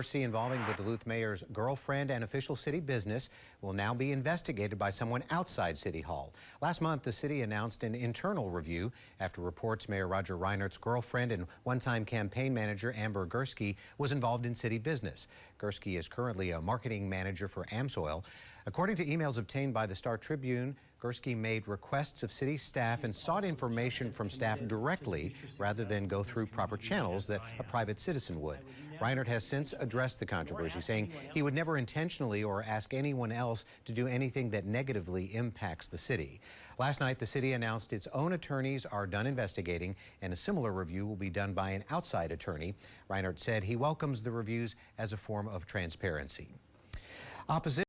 Controversy involving the Duluth mayor's girlfriend and official city business will now be investigated by someone outside City Hall. Last month, the city announced an internal review after reports Mayor Roger Reinert's girlfriend and one-time campaign manager Amber Gursky was involved in city business. Gursky is currently a marketing manager for AmSoil. According to emails obtained by the Star Tribune, Gursky made requests of city staff and sought information from staff directly rather than go through proper channels that a private citizen would. Reinert has since addressed the controversy, saying he would never intentionally or ask anyone else to do anything that negatively impacts the city. Last night, the city announced its own attorneys are done investigating, and a similar review will be done by an outside attorney. Reinert said he welcomes the reviews as a form of transparency. Opposition